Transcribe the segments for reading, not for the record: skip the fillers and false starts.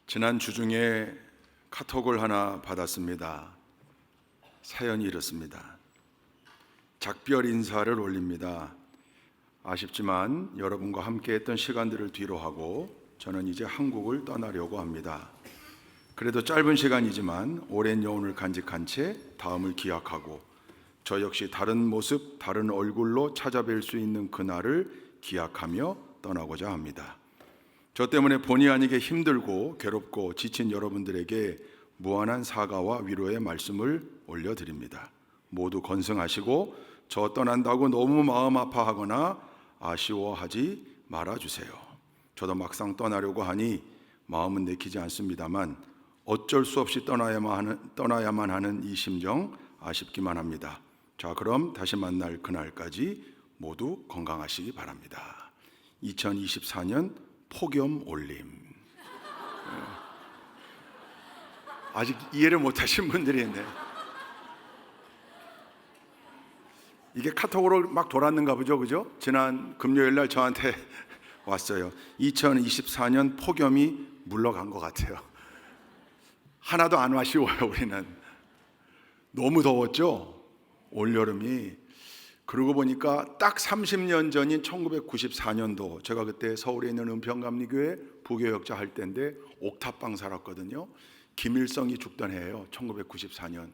지난 주중에 카톡을 하나 받았습니다. 사연이 이렇습니다. 작별 인사를 올립니다. 아쉽지만 여러분과 함께했던 시간들을 뒤로하고 저는 이제 한국을 떠나려고 합니다. 그래도 짧은 시간이지만 오랜 여운을 간직한 채 다음을 기약하고 저 역시 다른 모습, 다른 얼굴로 찾아뵐 수 있는 그날을 기약하며 떠나고자 합니다. 저 때문에 본의 아니게 힘들고 괴롭고 지친 여러분들에게 무한한 사과와 위로의 말씀을 올려드립니다. 모두 건승하시고 저 떠난다고 너무 마음 아파하거나 아쉬워하지 말아주세요. 저도 막상 떠나려고 하니 마음은 내키지 않습니다만 어쩔 수 없이 떠나야만 하는 이 심정 아쉽기만 합니다. 자, 그럼 다시 만날 그날까지 모두 건강하시기 바랍니다. 2024년 폭염 올림. 아직 이해를 못하신 분들이 있네. 이게 카톡으로 막 돌았는가 보죠, 그죠? 지난 금요일 날 저한테 왔어요. 2024년 폭염이 물러간 것 같아요. 하나도 안 아쉬워요. 우리는 너무 더웠죠, 올여름이. 그러고 보니까 딱 30년 전인 1994년도 제가 그때 서울에 있는 은평감리교회 부교역자 할 때인데 옥탑방 살았거든요. 김일성이 죽던 해예요. 1994년.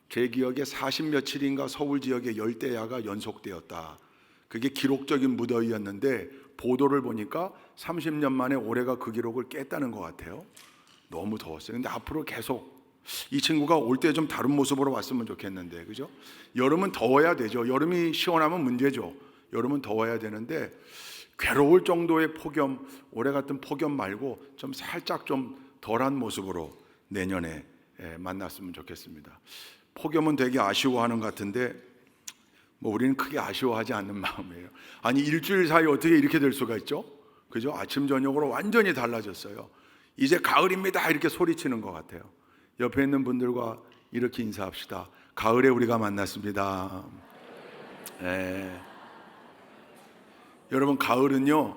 제 기억에 40며칠인가 서울 지역에 열대야가 연속되었다. 그게 기록적인 무더위였는데 보도를 보니까 30년 만에 올해가 그 기록을 깼다는 것 같아요. 너무 더웠어요. 근데 앞으로 계속 이 친구가 올 때 좀 다른 모습으로 왔으면 좋겠는데, 그죠? 여름은 더워야 되죠. 여름이 시원하면 문제죠. 여름은 더워야 되는데 괴로울 정도의 폭염, 올해 같은 폭염 말고 좀 살짝 좀 덜한 모습으로 내년에 만났으면 좋겠습니다. 폭염은 되게 아쉬워하는 것 같은데 뭐 우리는 크게 아쉬워하지 않는 마음이에요. 아니, 일주일 사이에 어떻게 이렇게 될 수가 있죠? 그죠? 아침 저녁으로 완전히 달라졌어요. 이제 가을입니다 이렇게 소리치는 것 같아요. 옆에 있는 분들과 이렇게 인사합시다. 가을에 우리가 만났습니다. 여러분, 가을은요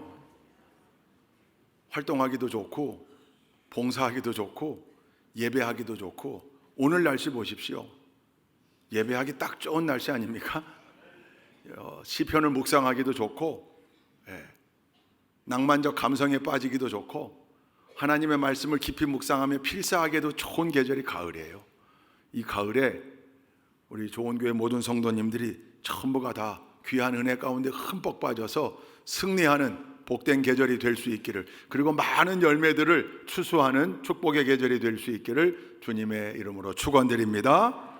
활동하기도 좋고 봉사하기도 좋고 예배하기도 좋고, 오늘 날씨 보십시오. 예배하기 딱 좋은 날씨 아닙니까? 시편을 묵상하기도 좋고, 낭만적 감성에 빠지기도 좋고, 하나님의 말씀을 깊이 묵상하며 필사하기에도 좋은 계절이 가을이에요. 이 가을에 우리 좋은교회 모든 성도님들이 전부가 다 귀한 은혜 가운데 흠뻑 빠져서 승리하는 복된 계절이 될 수 있기를, 그리고 많은 열매들을 추수하는 축복의 계절이 될 수 있기를 주님의 이름으로 축원드립니다.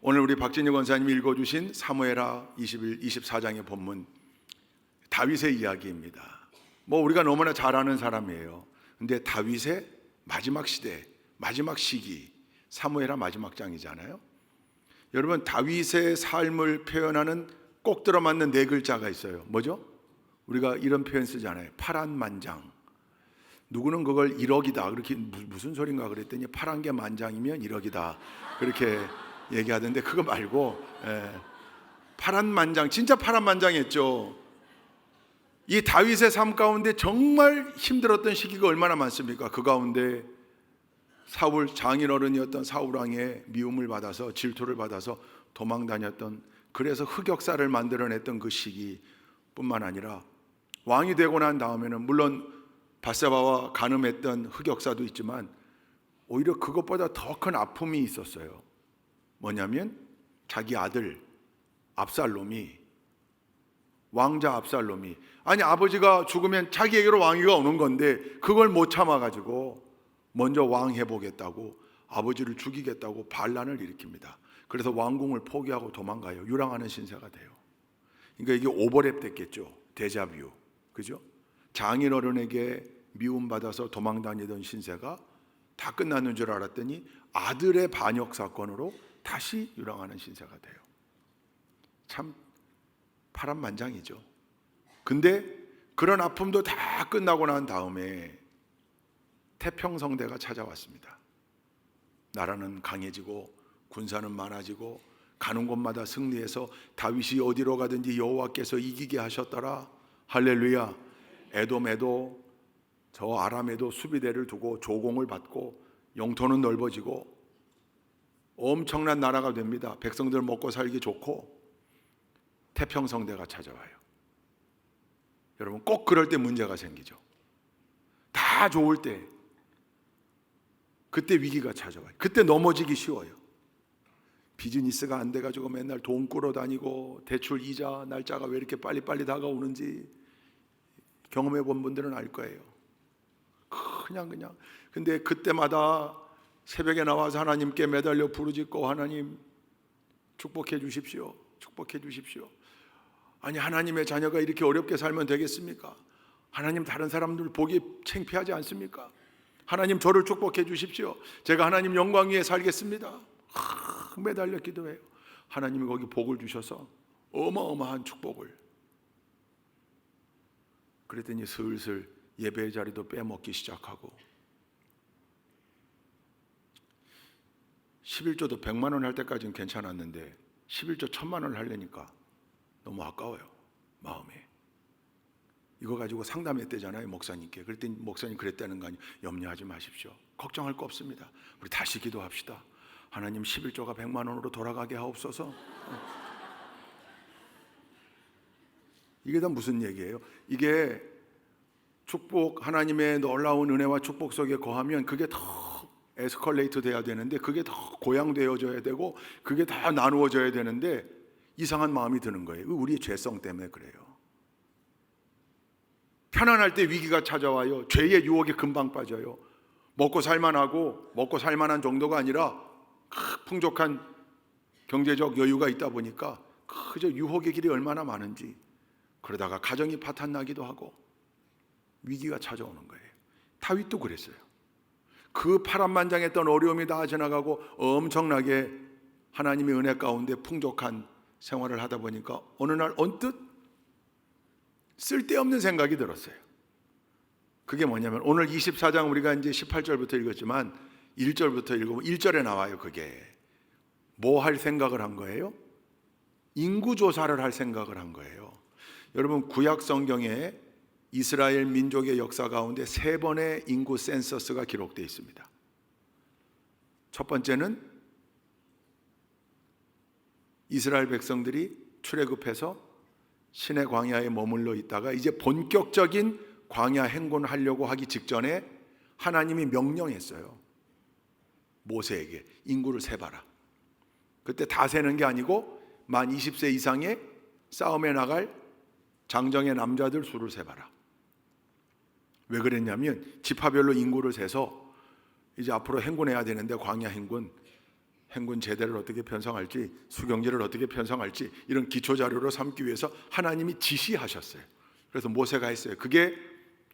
오늘 우리 박진희 권사님이 읽어주신 사무엘하 24장의 본문, 다윗의 이야기입니다. 뭐 우리가 너무나 잘 아는 사람이에요. 근데 다윗의 마지막 시대, 마지막 시기, 사무엘하 마지막 장이잖아요. 여러분, 다윗의 삶을 표현하는 꼭 들어맞는 네 글자가 있어요. 뭐죠? 우리가 이런 표현 쓰잖아요. 파란만장. 누구는 그걸 1억이다 그렇게, 무슨 소린가 그랬더니 파란 게 만장이면 1억이다 그렇게 얘기하던데, 그거 말고 파란만장, 진짜 파란만장했죠. 이 다윗의 삶 가운데 정말 힘들었던 시기가 얼마나 많습니까? 그 가운데 사울, 장인어른이었던 사울 왕의 미움을 받아서, 질투를 받아서 도망 다녔던, 그래서 흑역사를 만들어냈던 그 시기뿐만 아니라 왕이 되고 난 다음에는 물론 밧세바와 간음했던 흑역사도 있지만 오히려 그것보다 더 큰 아픔이 있었어요. 뭐냐면 자기 아들 압살롬이, 왕자 압살롬이, 아니 아버지가 죽으면 자기에게로 왕위가 오는 건데 그걸 못 참아가지고 먼저 왕 해보겠다고, 아버지를 죽이겠다고 반란을 일으킵니다. 그래서 왕궁을 포기하고 도망가요. 유랑하는 신세가 돼요. 그러니까 이게 오버랩 됐겠죠. 데자뷰, 그죠? 장인어른에게 미움받아서 도망다니던 신세가 다 끝났는 줄 알았더니 아들의 반역 사건으로 다시 유랑하는 신세가 돼요. 참 파란만장이죠. 근데 그런 아픔도 다 끝나고 난 다음에 태평성대가 찾아왔습니다. 나라는 강해지고 군사는 많아지고 가는 곳마다 승리해서 다윗이 어디로 가든지 여호와께서 이기게 하셨더라. 할렐루야. 에돔에도 저 아람에도 수비대를 두고 조공을 받고 영토는 넓어지고 엄청난 나라가 됩니다. 백성들 먹고 살기 좋고 태평성대가 찾아와요. 여러분 꼭 그럴 때 문제가 생기죠. 다 좋을 때 그때 위기가 찾아와요. 그때 넘어지기 쉬워요. 비즈니스가 안 돼가지고 맨날 돈 끌어다니고 대출 이자 날짜가 왜 이렇게 빨리빨리 다가오는지 경험해 본 분들은 알 거예요. 그냥 근데 그때마다 새벽에 나와서 하나님께 매달려 부르짖고 하나님 축복해 주십시오. 축복해 주십시오. 아니 하나님의 자녀가 이렇게 어렵게 살면 되겠습니까? 하나님 다른 사람들 보기 창피하지 않습니까? 하나님 저를 축복해 주십시오. 제가 하나님 영광 위에 살겠습니다. 매달려 기도해요. 하나님이 거기 복을 주셔서 어마어마한 축복을. 그랬더니 슬슬 예배의 자리도 빼먹기 시작하고 11조도 100만 원 할 때까지는 괜찮았는데 11조 1000만 원을 하려니까 너무 아까워요. 마음에. 이거 가지고 상담했대잖아요 목사님께. 그랬더니 목사님 그랬다는 거 아니에요. 염려하지 마십시오. 걱정할 거 없습니다. 우리 다시 기도합시다. 하나님 11조가 100만 원으로 돌아가게 하옵소서. 이게 다 무슨 얘기예요? 이게 축복, 하나님의 놀라운 은혜와 축복 속에 거하면 그게 더 에스컬레이트 돼야 되는데 그게 더 고양되어져야 되고 그게 다 나누어져야 되는데 이상한 마음이 드는 거예요. 우리의 죄성 때문에 그래요. 편안할 때 위기가 찾아와요. 죄의 유혹에 금방 빠져요. 먹고 살만하고 먹고 살만한 정도가 아니라 풍족한 경제적 여유가 있다 보니까 그저 유혹의 길이 얼마나 많은지 그러다가 가정이 파탄나기도 하고 위기가 찾아오는 거예요. 다윗도 그랬어요. 그 파란만장했던 어려움이 다 지나가고 엄청나게 하나님의 은혜 가운데 풍족한 생활을 하다 보니까 어느 날 언뜻 쓸데없는 생각이 들었어요. 그게 뭐냐면 오늘 24장 우리가 이제 18절부터 읽었지만 1절부터 읽으면 1절에 나와요. 그게 뭐 할 생각을 한 거예요? 인구조사를 할 생각을 한 거예요. 여러분 구약 성경에 이스라엘 민족의 역사 가운데 3번의 인구 센서스가 기록되어 있습니다. 첫 번째는 이스라엘 백성들이 출애굽해서 시내 광야에 머물러 있다가 이제 본격적인 광야 행군하려고 하기 직전에 하나님이 명령했어요. 모세에게 인구를 세봐라. 그때 다 세는 게 아니고 만 20세 이상의 싸움에 나갈 장정의 남자들 수를 세봐라. 왜 그랬냐면 지파별로 인구를 세서 이제 앞으로 행군해야 되는데 광야 행군 제대를 어떻게 편성할지 수경지를 어떻게 편성할지 이런 기초 자료로 삼기 위해서 하나님이 지시하셨어요. 그래서 모세가 했어요. 그게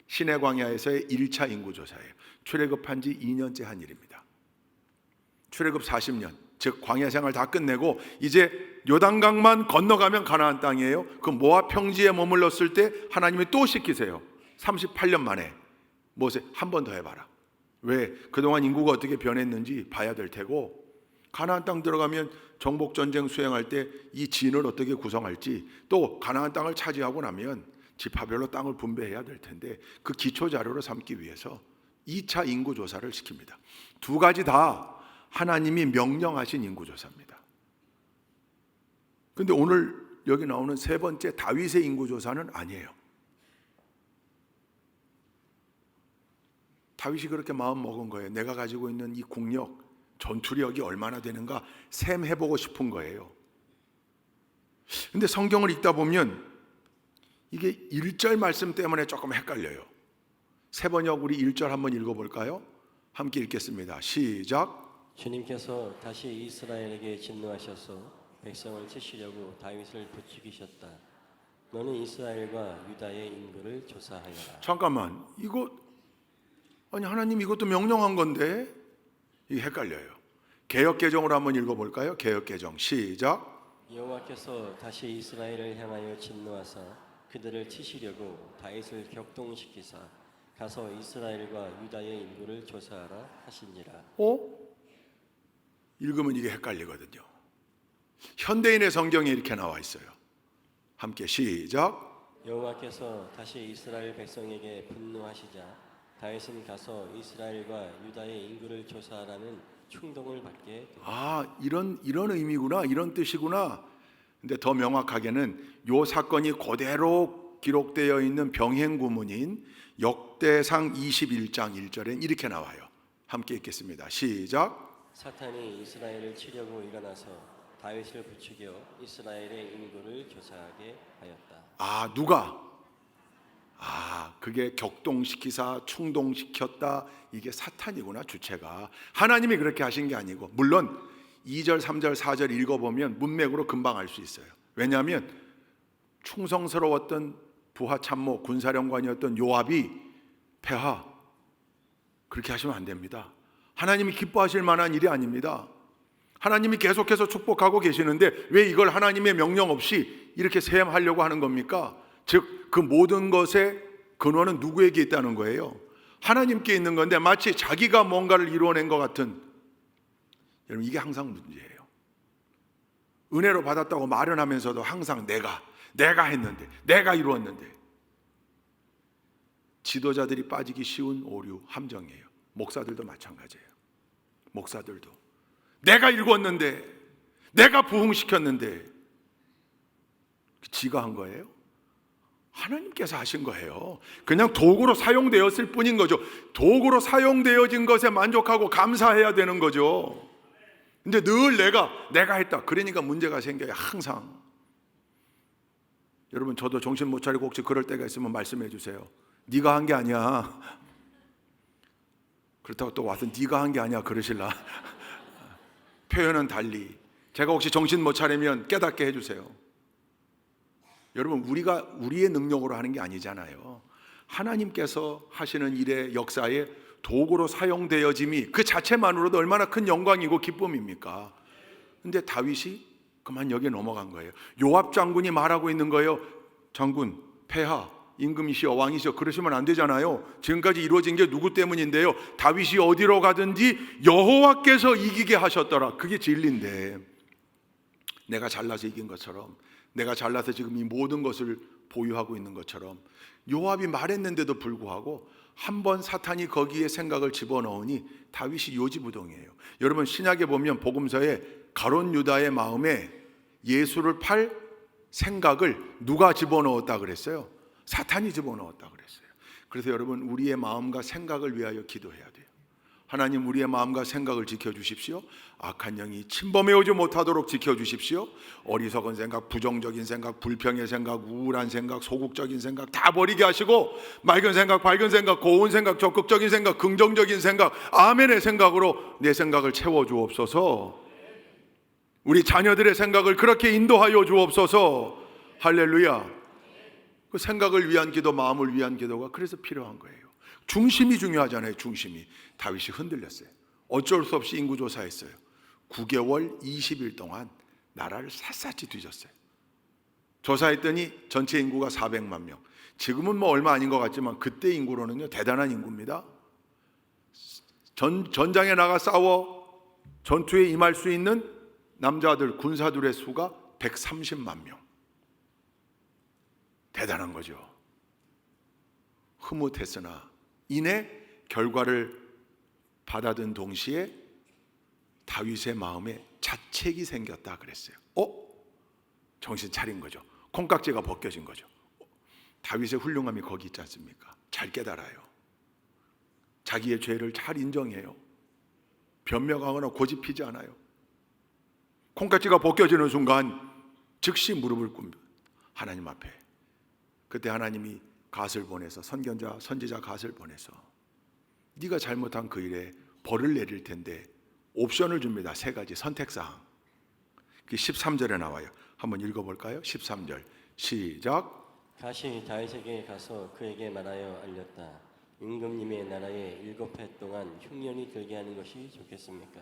시내 광야에서의 1차 인구 조사예요. 출애굽한 지 2년째 한 일입니다. 출애굽 40년, 즉 광야 생활 다 끝내고 이제 요단강만 건너가면 가나안 땅이에요. 그 모압 평지에 머물렀을 때 하나님이 또 시키세요. 38년 만에 모세 한 번 더 해봐라. 왜? 그동안 인구가 어떻게 변했는지 봐야 될 테고 가나안 땅 들어가면 정복전쟁 수행할 때 이 진을 어떻게 구성할지 또 가나안 땅을 차지하고 나면 지파별로 땅을 분배해야 될 텐데 그 기초 자료로 삼기 위해서 2차 인구조사를 시킵니다. 두 가지 다 하나님이 명령하신 인구조사입니다. 그런데 오늘 여기 나오는 세 번째 다윗의 인구조사는 아니에요. 다윗이 그렇게 마음 먹은 거예요. 내가 가지고 있는 이 국력, 전투력이 얼마나 되는가 셈해보고 싶은 거예요. 근데 성경을 읽다 보면 이게 1절 말씀 때문에 조금 헷갈려요. 세 번역 우리 1절 한번 읽어볼까요? 함께 읽겠습니다. 시작. 주님께서 다시 이스라엘에게 진노하셔서 백성을 치시려고 다윗을 부추기셨다. 너는 이스라엘과 유다의 인구를 조사하여라. 잠깐만, 이거 아니 하나님 이것도 명령한 건데 이게 헷갈려요. 개역개정으로 한번 읽어볼까요? 개역개정 시작. 여호와께서 다시 이스라엘을 향하여 진노하사 그들을 치시려고 다윗을 격동시키사 가서 이스라엘과 유다의 인구를 조사하라 하시니라. 읽으면 이게 헷갈리거든요. 현대인의 성경에 이렇게 나와 있어요. 함께 시작. 여호와께서 다시 이스라엘 백성에게 분노하시자 다윗은 가서 이스라엘과 유다의 인구를 조사하라는 충동을 받게 됩니다. 아, 이런 의미구나, 이런 뜻이구나. 근데 더 명확하게는 요 사건이 그대로 기록되어 있는 병행 구문인 역대상 21장 1절엔 이렇게 나와요. 함께 읽겠습니다. 시작. 사탄이 이스라엘을 치려고 일어나서 다윗을 부추겨 이스라엘의 인구를 조사하게 하였다. 아, 누가? 아, 그게 격동시키사 충동시켰다. 이게 사탄이구나, 주체가. 하나님이 그렇게 하신 게 아니고, 물론 2절, 3절, 4절 읽어보면 문맥으로 금방 알 수 있어요. 왜냐하면 충성스러웠던 부하 참모 군사령관이었던 요압이 폐하, 그렇게 하시면 안 됩니다. 하나님이 기뻐하실 만한 일이 아닙니다. 하나님이 계속해서 축복하고 계시는데 왜 이걸 하나님의 명령 없이 이렇게 폐하려고 하는 겁니까? 즉 그 모든 것의 근원은 누구에게 있다는 거예요? 하나님께 있는 건데 마치 자기가 뭔가를 이루어낸 것 같은, 여러분 이게 항상 문제예요. 은혜로 받았다고 말은 하면서도 항상 내가 했는데, 내가 이루었는데. 지도자들이 빠지기 쉬운 오류, 함정이에요. 목사들도 마찬가지예요. 목사들도 내가 이루었는데, 내가 부흥시켰는데, 지가 한 거예요? 하나님께서 하신 거예요. 그냥 도구로 사용되었을 뿐인 거죠. 도구로 사용되어진 것에 만족하고 감사해야 되는 거죠. 근데 늘 내가 했다. 그러니까 문제가 생겨요. 항상. 여러분 저도 정신 못 차리고 혹시 그럴 때가 있으면 말씀해 주세요. 네가 한 게 아니야. 그렇다고 또 와서 네가 한 게 아니야 그러실라. 표현은 달리. 제가 혹시 정신 못 차리면 깨닫게 해주세요. 여러분 우리가 우리의 능력으로 하는 게 아니잖아요. 하나님께서 하시는 일의 역사에 도구로 사용되어짐이 그 자체만으로도 얼마나 큰 영광이고 기쁨입니까? 근데 다윗이 그만 여기에 넘어간 거예요. 요압 장군이 말하고 있는 거예요. 장군, 폐하, 임금이시여, 왕이시여, 그러시면 안 되잖아요. 지금까지 이루어진 게 누구 때문인데요? 다윗이 어디로 가든지 여호와께서 이기게 하셨더라. 그게 진리인데, 내가 잘나서 이긴 것처럼, 내가 잘나서 지금 이 모든 것을 보유하고 있는 것처럼, 요압이 말했는데도 불구하고 한번 사탄이 거기에 생각을 집어넣으니 다윗이 요지부동이에요. 여러분 신약에 보면 복음서에 가룟 유다의 마음에 예수를 팔 생각을 누가 집어넣었다 그랬어요? 사탄이 집어넣었다 그랬어요. 그래서 여러분 우리의 마음과 생각을 위하여 기도해야 돼요. 하나님 우리의 마음과 생각을 지켜주십시오. 악한 영이 침범해오지 못하도록 지켜주십시오. 어리석은 생각, 부정적인 생각, 불평의 생각, 우울한 생각, 소극적인 생각 다 버리게 하시고 맑은 생각, 밝은 생각, 고운 생각, 적극적인 생각, 긍정적인 생각, 아멘의 생각으로 내 생각을 채워주옵소서. 우리 자녀들의 생각을 그렇게 인도하여 주옵소서. 할렐루야. 그 생각을 위한 기도, 마음을 위한 기도가 그래서 필요한 거예요. 중심이 중요하잖아요. 중심이. 다윗이 흔들렸어요. 어쩔 수 없이 인구조사했어요. 9개월 20일 동안 나라를 샅샅이 뒤졌어요. 조사했더니 전체 인구가 400만 명. 지금은 뭐 얼마 아닌 것 같지만 그때 인구로는요 대단한 인구입니다. 전장에 나가 싸워 전투에 임할 수 있는 남자들, 군사들의 수가 130만 명. 대단한 거죠. 흐뭇했으나 이내 결과를 받아든 동시에 다윗의 마음에 자책이 생겼다 그랬어요. 정신 차린 거죠. 콩깍지가 벗겨진 거죠. 다윗의 훌륭함이 거기 있지 않습니까? 잘 깨달아요. 자기의 죄를 잘 인정해요. 변명하거나 고집피지 않아요. 콩깍지가 벗겨지는 순간 즉시 무릎을 꿇습니다. 하나님 앞에. 그때 하나님이 갓을 보내서 선지자 갓을 보내서 네가 잘못한 그 일에 벌을 내릴 텐데 옵션을 줍니다. 3가지 선택사항. 그게 13절에 나와요. 한번 읽어볼까요? 13절 시작. 갓이 다윗에게 가서 그에게 말하여 알렸다. 임금님의 나라에 7해 동안 흉년이 들게 하는 것이 좋겠습니까?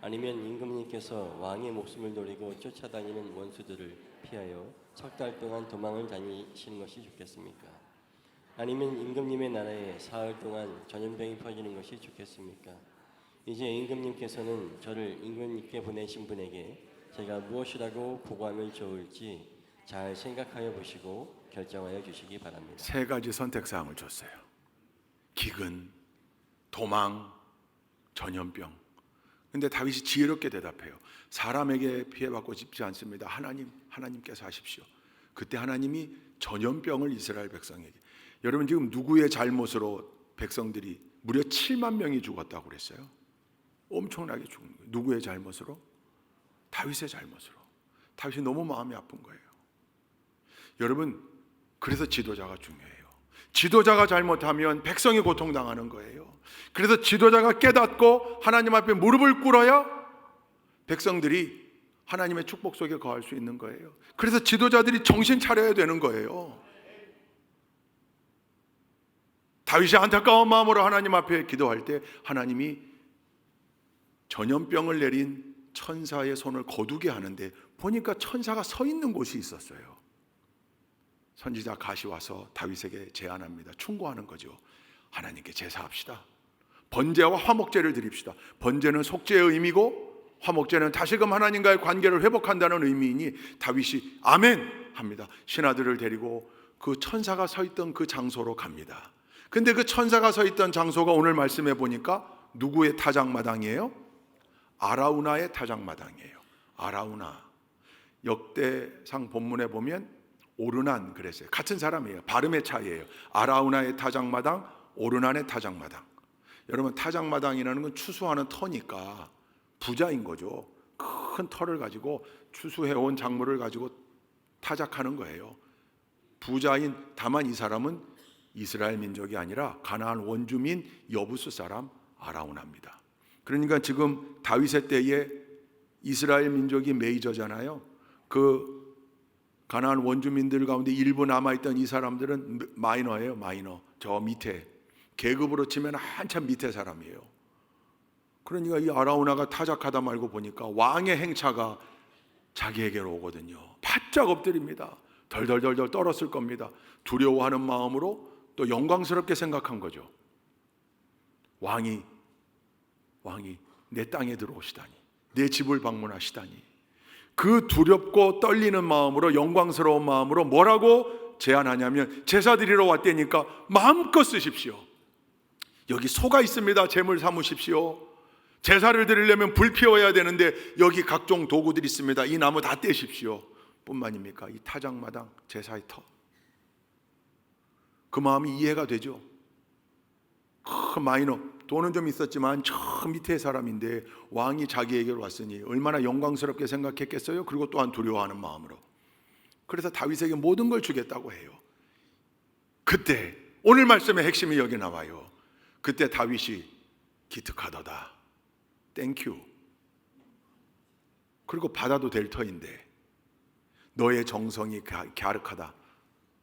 아니면 임금님께서 왕의 목숨을 노리고 쫓아다니는 원수들을 피하여 석 달 동안 도망을 다니시는 것이 좋겠습니까? 아니면 임금님의 나라에 사흘 동안 전염병이 퍼지는 것이 좋겠습니까? 이제 임금님께서는 저를 임금님께 보내신 분에게 제가 무엇이라고 보고하면 좋을지 잘 생각하여 보시고 결정하여 주시기 바랍니다. 3가지 선택사항을 줬어요. 기근, 도망, 전염병. 근데 다윗이 지혜롭게 대답해요. 사람에게 피해받고 싶지 않습니다. 하나님께서 하십시오. 그때 하나님이 전염병을 이스라엘 백성에게. 여러분 지금 누구의 잘못으로 백성들이 무려 7만 명이 죽었다고 그랬어요? 엄청나게 죽은 거예요. 누구의 잘못으로? 다윗의 잘못으로. 다윗이 너무 마음이 아픈 거예요. 여러분, 그래서 지도자가 중요해요. 지도자가 잘못하면 백성이 고통당하는 거예요. 그래서 지도자가 깨닫고 하나님 앞에 무릎을 꿇어야 백성들이 하나님의 축복 속에 거할 수 있는 거예요. 그래서 지도자들이 정신 차려야 되는 거예요. 다윗이 안타까운 마음으로 하나님 앞에 기도할 때 하나님이 전염병을 내린 천사의 손을 거두게 하는데 보니까 천사가 서 있는 곳이 있었어요. 선지자 갓이 와서 다윗에게 제안합니다. 충고하는 거죠. 하나님께 제사합시다. 번제와 화목제를 드립시다. 번제는 속죄의 의미고 화목제는 다시금 하나님과의 관계를 회복한다는 의미이니 다윗이 아멘 합니다. 신하들을 데리고 그 천사가 서 있던 그 장소로 갑니다. 근데 그 천사가 서 있던 장소가 오늘 말씀해 보니까 누구의 타작마당이에요? 아라우나의 타작마당이에요. 아라우나. 역대상 본문에 보면 오르난 그랬어요. 같은 사람이에요. 발음의 차이예요. 아라우나의 타작마당, 오르난의 타작마당. 여러분 타작마당이라는 건 추수하는 터니까 부자인 거죠. 큰 터를 가지고 추수해온 작물을 가지고 타작하는 거예요. 부자인 다만 이 사람은 이스라엘 민족이 아니라 가나안 원주민 여부스 사람 아라우나입니다. 그러니까 지금 다윗의 때에 이스라엘 민족이 메이저잖아요. 그 가나안 원주민들 가운데 일부 남아있던 이 사람들은 마이너예요. 마이너. 저 밑에 계급으로 치면 한참 밑에 사람이에요. 그러니까 이 아라우나가 타작하다 말고 보니까 왕의 행차가 자기에게로 오거든요. 바짝 엎드립니다. 덜덜덜덜 떨었을 겁니다. 두려워하는 마음으로 또 영광스럽게 생각한 거죠. 왕이 내 땅에 들어오시다니, 내 집을 방문하시다니. 그 두렵고 떨리는 마음으로, 영광스러운 마음으로 뭐라고 제안하냐면 제사 드리러 왔다니까 마음껏 쓰십시오. 여기 소가 있습니다. 제물 삼으십시오. 제사를 드리려면 불 피워야 되는데 여기 각종 도구들이 있습니다. 이 나무 다 떼십시오. 뿐만입니까? 이 타작마당, 제사의 터. 그 마음이 이해가 되죠. 마이너, 돈은 좀 있었지만 저 밑에 사람인데 왕이 자기에게로 왔으니 얼마나 영광스럽게 생각했겠어요? 그리고 또한 두려워하는 마음으로. 그래서 다윗에게 모든 걸 주겠다고 해요. 그때 오늘 말씀의 핵심이 여기 나와요. 그때 다윗이 기특하도다. 땡큐. 그리고 받아도 될 터인데 너의 정성이 갸륵하다.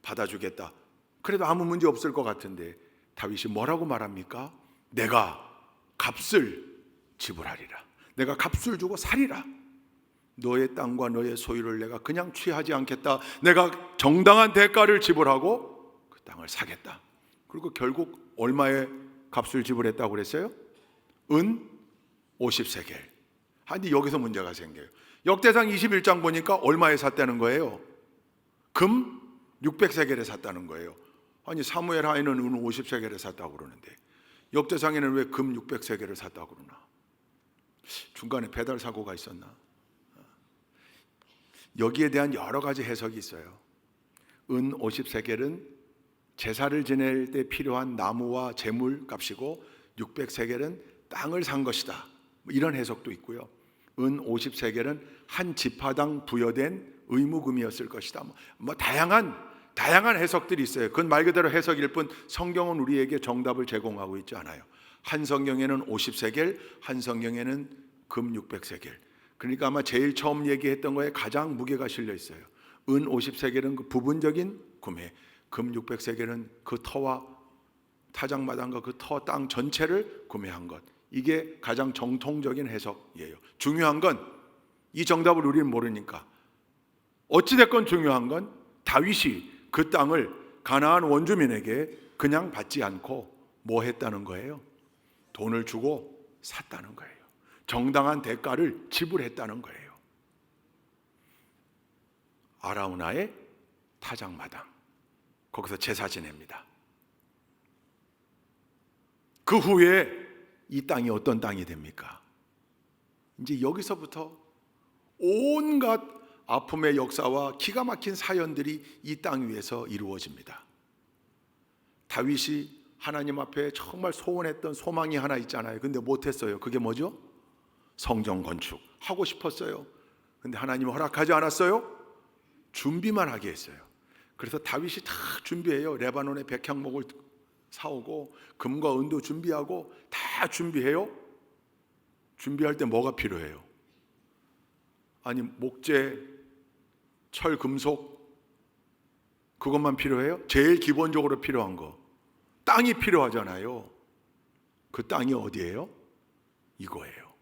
받아주겠다. 그래도 아무 문제 없을 것 같은데 다윗이 뭐라고 말합니까? 내가 값을 지불하리라. 내가 값을 주고 사리라. 너의 땅과 너의 소유를 내가 그냥 취하지 않겠다. 내가 정당한 대가를 지불하고 그 땅을 사겠다. 그리고 결국 얼마의 값을 지불했다고 그랬어요? 은 50세겔. 근데 여기서 문제가 생겨요. 역대상 21장 보니까 얼마에 샀다는 거예요? 금 600세겔에 샀다는 거예요. 아니 사무엘 하에는 은 50세겔에 샀다고 그러는데 역대상에는 왜 금 600세겔을 샀다고 그러나? 중간에 배달 사고가 있었나? 여기에 대한 여러 가지 해석이 있어요. 은 50세겔은 제사를 지낼 때 필요한 나무와 재물 값이고 600세겔은 땅을 산 것이다. 이런 해석도 있고요. 은 50세겔은 한 지파당 부여된 의무금이었을 것이다. 다양한 해석들이 있어요. 그건 말 그대로 해석일 뿐 성경은 우리에게 정답을 제공하고 있지 않아요. 한 성경에는 50세겔, 한 성경에는 금 600세겔. 그러니까 아마 제일 처음 얘기했던 거에 가장 무게가 실려 있어요. 은 50세겔은 그 부분적인 구매, 금 600세겔은 그 터와 타작마당과 그 터 땅 전체를 구매한 것. 이게 가장 정통적인 해석이에요. 중요한 건 이 정답을 우리는 모르니까 어찌됐건 중요한 건 다윗이 그 땅을 가나안 원주민에게 그냥 받지 않고 뭐 했다는 거예요? 돈을 주고 샀다는 거예요. 정당한 대가를 지불했다는 거예요. 아라우나의 타작마당, 거기서 제사 지냅니다. 그 후에 이 땅이 어떤 땅이 됩니까? 이제 여기서부터 온갖 아픔의 역사와 기가 막힌 사연들이 이 땅 위에서 이루어집니다. 다윗이 하나님 앞에 정말 소원했던 소망이 하나 있잖아요. 근데 못했어요. 그게 뭐죠? 성전 건축 하고 싶었어요. 근데 하나님은 허락하지 않았어요. 준비만 하게 했어요. 그래서 다윗이 다 준비해요. 레바논의 백향목을 사오고 금과 은도 준비하고 다 준비해요. 준비할 때 뭐가 필요해요? 아니, 목재, 철, 금속 그것만 필요해요? 제일 기본적으로 필요한 거 땅이 필요하잖아요. 그 땅이 어디예요? 이거예요.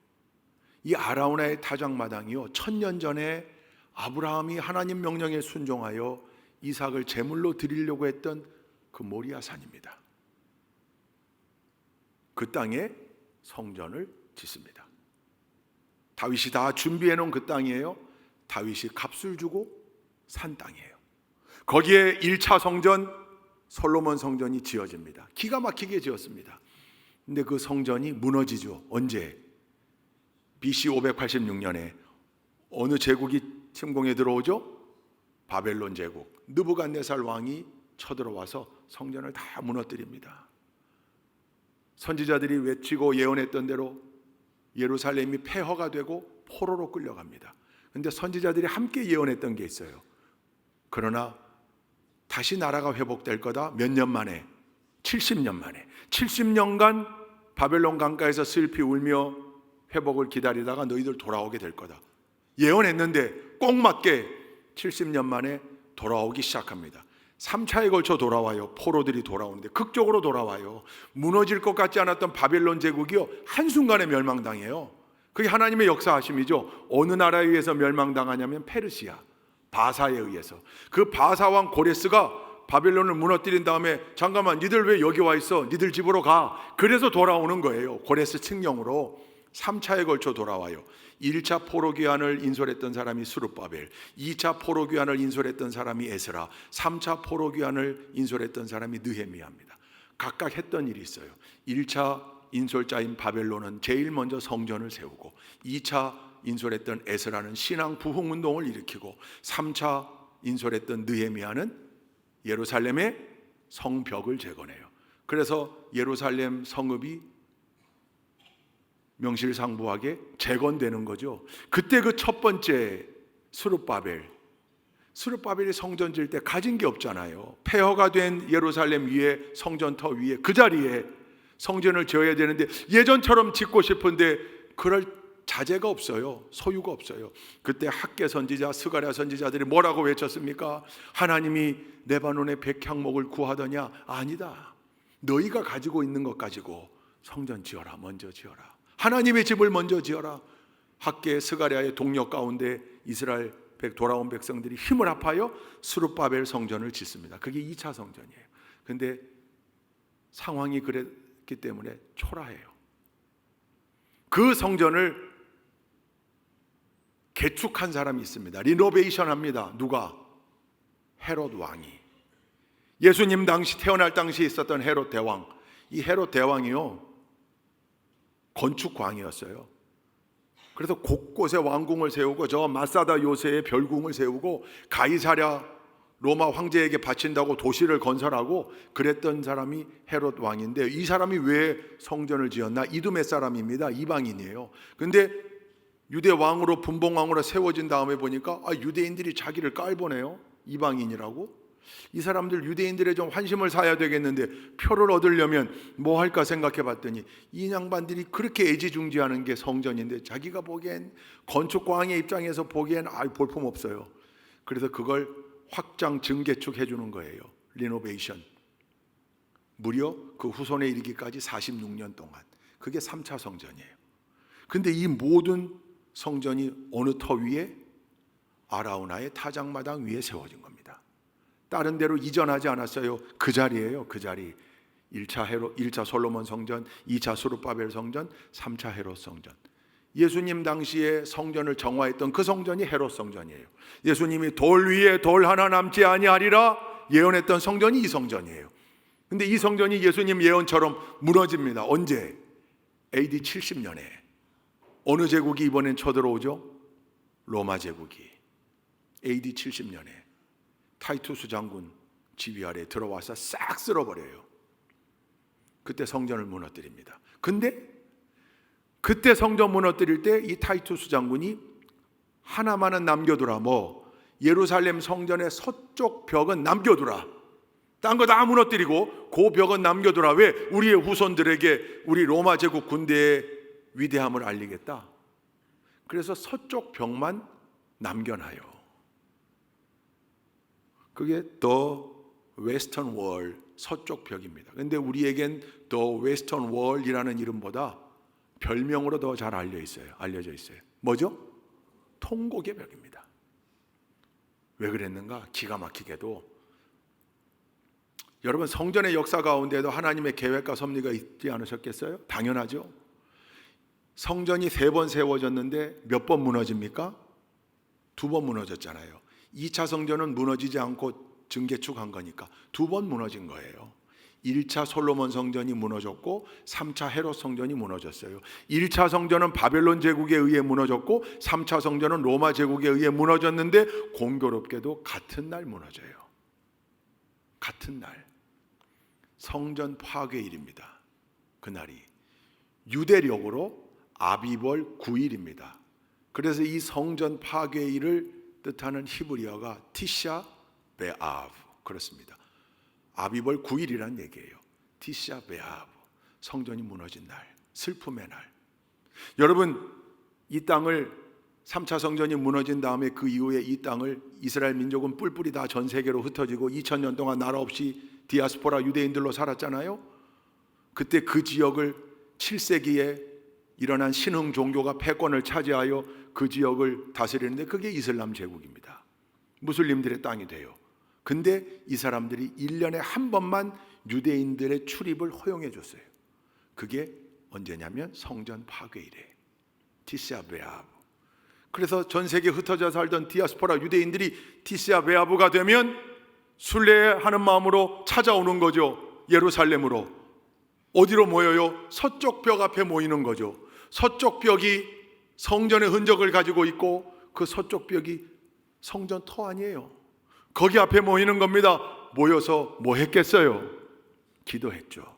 이 아라우나의 타작마당이요, 1000년 전에 아브라함이 하나님 명령에 순종하여 이삭을 제물로 드리려고 했던 그 모리아 산입니다. 그 땅에 성전을 짓습니다. 다윗이 다 준비해 놓은 그 땅이에요. 다윗이 값을 주고 산 땅이에요. 거기에 1차 성전 솔로몬 성전이 지어집니다. 기가 막히게 지었습니다. 근데 그 성전이 무너지죠. 언제? BC 586년에 어느 제국이 침공에 들어오죠? 바벨론 제국. 느부갓네살 왕이 쳐들어와서 성전을 다 무너뜨립니다. 선지자들이 외치고 예언했던 대로 예루살렘이 폐허가 되고 포로로 끌려갑니다. 그런데 선지자들이 함께 예언했던 게 있어요. 그러나 다시 나라가 회복될 거다. 몇 년 만에? 70년 만에. 70년간 바벨론 강가에서 슬피 울며 회복을 기다리다가 너희들 돌아오게 될 거다. 예언했는데 꼭 맞게 70년 만에 돌아오기 시작합니다. 3차에 걸쳐 돌아와요. 포로들이 돌아오는데 극적으로 돌아와요. 무너질 것 같지 않았던 바벨론 제국이요, 한순간에 멸망당해요. 그게 하나님의 역사하심이죠. 어느 나라에 의해서 멸망당하냐면 페르시아, 바사에 의해서. 그 바사 왕 고레스가 바벨론을 무너뜨린 다음에 잠깐만, 니들 왜 여기 와 있어? 니들 집으로 가. 그래서 돌아오는 거예요. 고레스 칙령으로 3차에 걸쳐 돌아와요. 1차 포로귀환을 인솔했던 사람이 스룹바벨, 2차 포로귀환을 인솔했던 사람이 에스라, 3차 포로귀환을 인솔했던 사람이 느헤미야입니다. 각각 했던 일이 있어요. 1차 인솔자인 바벨론은 제일 먼저 성전을 세우고, 2차 인솔했던 에스라는 신앙 부흥 운동을 일으키고, 3차 인솔했던 느헤미야는 예루살렘의 성벽을 재건해요. 그래서 예루살렘 성읍이 명실상부하게 재건되는 거죠. 그때 그 첫 번째 스룹바벨이 성전 질 때 가진 게 없잖아요. 폐허가 된 예루살렘 위에, 성전터 위에, 그 자리에 성전을 지어야 되는데 예전처럼 짓고 싶은데 그럴 자재가 없어요. 소유가 없어요. 그때 학개 선지자, 스가랴 선지자들이 뭐라고 외쳤습니까? 하나님이 레바논의 백향목을 구하더냐? 아니다. 너희가 가지고 있는 것 가지고 성전 지어라. 먼저 지어라. 하나님의 집을 먼저 지어라. 학개, 스가랴의 동력 가운데 이스라엘 돌아온 백성들이 힘을 합하여 스룹바벨 성전을 짓습니다. 그게 2차 성전이에요. 그런데 상황이 그랬기 때문에 초라해요. 그 성전을 개축한 사람이 있습니다. 리노베이션 합니다. 누가? 헤롯 왕이. 예수님 당시, 태어날 당시에 있었던 헤롯 대왕. 이 헤롯 대왕이요, 건축광이었어요. 그래서 곳곳에 왕궁을 세우고, 저 마사다 요새의 별궁을 세우고, 가이사랴 로마 황제에게 바친다고 도시를 건설하고 그랬던 사람이 헤롯 왕인데, 이 사람이 왜 성전을 지었나? 이두메 사람입니다. 이방인이에요. 근데 유대 왕으로, 분봉왕으로 세워진 다음에 보니까 유대인들이 자기를 깔보네요. 이방인이라고. 이 사람들 유대인들의 좀 환심을 사야 되겠는데 표를 얻으려면 뭐 할까 생각해 봤더니 이 양반들이 그렇게 애지중지하는 게 성전인데 자기가 보기엔, 건축광의 입장에서 보기엔 볼품 없어요. 그래서 그걸 확장 증개축 해주는 거예요. 리노베이션. 무려 그 후손에 이르기까지 46년 동안. 그게 3차 성전이에요. 근데 이 모든 성전이 어느 터 위에? 아라우나의 타작마당 위에 세워진 겁니다. 다른 데로 이전하지 않았어요. 그 자리예요. 그 자리. 1차 솔로몬 성전, 2차 스룹바벨 성전, 3차 헤롯 성전. 예수님 당시에 성전을 정화했던 그 성전이 헤롯 성전이에요. 예수님이 돌 위에 돌 하나 남지 아니하리라 예언했던 성전이 이 성전이에요. 근데 이 성전이 예수님 예언처럼 무너집니다. 언제? AD 70년에. 어느 제국이 이번엔 쳐들어오죠? 로마 제국이. AD 70년에 타이투스 장군 지휘 아래 들어와서 싹 쓸어버려요. 그때 성전을 무너뜨립니다. 근데 그때 성전 무너뜨릴 때 이 타이투스 장군이 하나만은 남겨두라. 예루살렘 성전의 서쪽 벽은 남겨두라. 딴 거 다 무너뜨리고 그 벽은 남겨두라. 왜? 우리의 후손들에게 우리 로마 제국 군대의 위대함을 알리겠다. 그래서 서쪽 벽만 남겨놔요. 그게 The Western Wall, 서쪽 벽입니다. 근데 우리에겐 The Western Wall이라는 이름보다 별명으로 더 잘 알려져 있어요. 뭐죠? 통곡의 벽입니다. 왜 그랬는가? 기가 막히게도 여러분, 성전의 역사 가운데도 하나님의 계획과 섭리가 있지 않으셨겠어요? 당연하죠. 성전이 3번 세워졌는데 몇 번 무너집니까? 2번 무너졌잖아요. 2차 성전은 무너지지 않고 증개축한 거니까 2번 무너진 거예요. 1차 솔로몬 성전이 무너졌고 3차 헤롯 성전이 무너졌어요. 1차 성전은 바벨론 제국에 의해 무너졌고 3차 성전은 로마 제국에 의해 무너졌는데 공교롭게도 같은 날 무너져요. 같은 날. 성전 파괴일입니다. 그날이 유대력으로 아비벌 9일입니다. 그래서 이 성전 파괴일을 뜻하는 히브리어가 티샤 베아브, 그렇습니다. 아비벌 9일이란 얘기예요. 티샤 베아브, 성전이 무너진 날, 슬픔의 날. 여러분, 이 땅을 3차 성전이 무너진 다음에 그 이후에 이 땅을 이스라엘 민족은 뿔뿔이 다 전 세계로 흩어지고 2000년 동안 나라 없이 디아스포라 유대인들로 살았잖아요. 그때 그 지역을 7세기에 일어난 신흥 종교가 패권을 차지하여 그 지역을 다스리는데 그게 이슬람 제국입니다. 무슬림들의 땅이 돼요. 근데 이 사람들이 1년에 한 번만 유대인들의 출입을 허용해 줬어요. 그게 언제냐면 성전 파괴일에 티시아 베아브. 그래서 전 세계에 흩어져 살던 디아스포라 유대인들이 티시아 베아브가 되면 순례하는 마음으로 찾아오는 거죠. 예루살렘으로. 어디로 모여요? 서쪽 벽 앞에 모이는 거죠. 서쪽 벽이 성전의 흔적을 가지고 있고 그 서쪽 벽이 성전 터 아니에요. 거기 앞에 모이는 겁니다. 모여서 뭐 했겠어요? 기도했죠.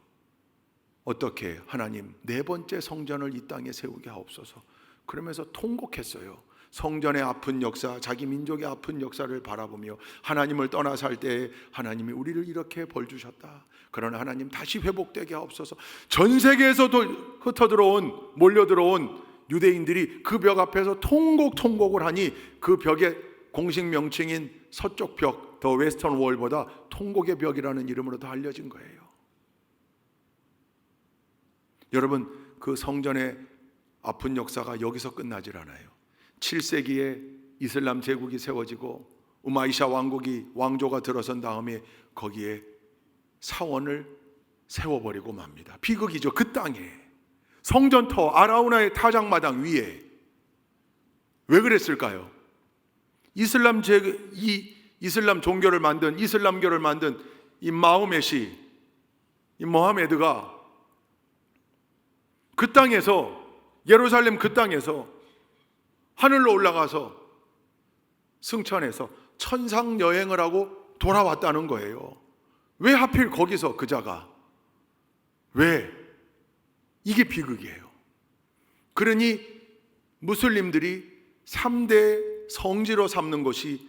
어떻게? 하나님, 4번째 성전을 이 땅에 세우게 하옵소서. 그러면서 통곡했어요. 성전의 아픈 역사, 자기 민족의 아픈 역사를 바라보며 하나님을 떠나 살 때 하나님이 우리를 이렇게 벌 주셨다. 그러나 하나님 다시 회복되게 하옵소서. 전 세계에서도 흩어들어온, 몰려들어온 유대인들이 그 벽 앞에서 통곡을 하니 그 벽의 공식 명칭인 서쪽 벽, 더 웨스턴 월보다 통곡의 벽이라는 이름으로 더 알려진 거예요. 여러분, 그 성전의 아픈 역사가 여기서 끝나질 않아요. 7세기에 이슬람 제국이 세워지고 우마이샤 왕조가 들어선 다음에 거기에 사원을 세워버리고 맙니다. 비극이죠. 그 땅에 성전터 아라우나의 타작마당 위에. 왜 그랬을까요? 이슬람 종교를 만든, 이슬람교를 만든 이 마호멧이, 이 모하메드가 그 땅에서, 예루살렘 그 땅에서 하늘로 올라가서 승천해서 천상 여행을 하고 돌아왔다는 거예요. 왜 하필 거기서 그자가? 왜? 이게 비극이에요. 그러니 무슬림들이 3대 성지로 삼는 것이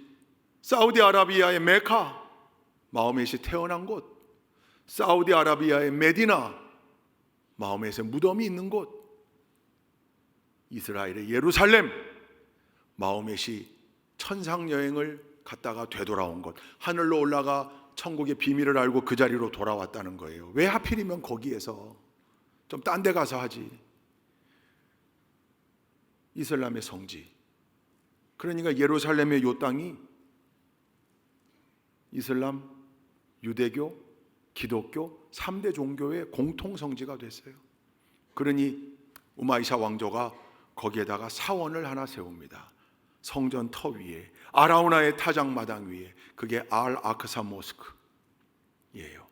사우디아라비아의 메카, 마호멧이 태어난 곳, 사우디아라비아의 메디나, 마호멧의 무덤이 있는 곳, 이스라엘의 예루살렘, 마호멧이 천상여행을 갔다가 되돌아온 곳, 하늘로 올라가 천국의 비밀을 알고 그 자리로 돌아왔다는 거예요. 왜 하필이면 거기에서? 좀 딴 데 가서 하지. 이슬람의 성지. 그러니까 예루살렘의 요 땅이 이슬람, 유대교, 기독교 3대 종교의 공통성지가 됐어요. 그러니 우마이샤 왕조가 거기에다가 사원을 하나 세웁니다. 성전 터 위에, 아라우나의 타작마당 위에. 그게 알 아크사 모스크예요.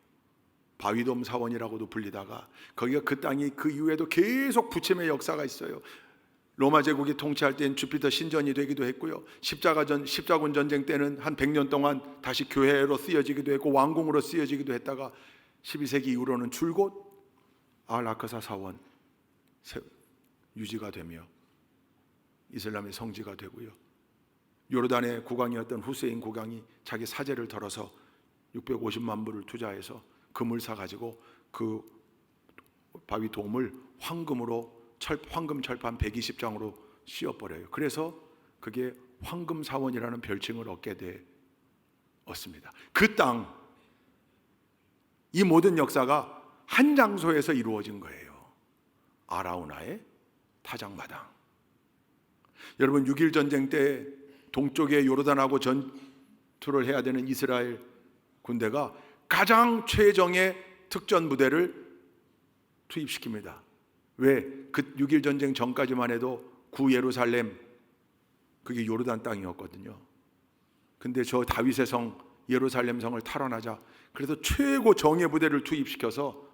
바위돔 사원이라고도 불리다가 거기가 그 땅이 그 이후에도 계속 부침의 역사가 있어요. 로마 제국이 통치할 때는 주피터 신전이 되기도 했고요. 십자군 전쟁 때는 한 100년 동안 다시 교회로 쓰여지기도 했고 왕궁으로 쓰여지기도 했다가 12세기 이후로는 줄곧 알아크사 사원 유지가 되며 이슬람의 성지가 되고요. 요르단의 국왕이었던 후세인 국왕이 자기 사제를 털어서 650만 불을 투자해서 금을 사가지고 그 바위 돔을 황금 철판 120장으로 씌워버려요. 그래서 그게 황금사원이라는 별칭을 얻게 되었습니다. 그 땅, 이 모든 역사가 한 장소에서 이루어진 거예요. 아라우나의 타작마당. 여러분 6.1 전쟁 때 동쪽에 요르단하고 전투를 해야 되는 이스라엘 군대가 가장 최정의 특전 부대를 투입시킵니다. 왜? 그 6.1 전쟁 전까지만 해도 구예루살렘 그게 요르단 땅이었거든요. 근데 저 다윗의 성 예루살렘 성을 탈환하자 그래서 최고 정예 부대를 투입시켜서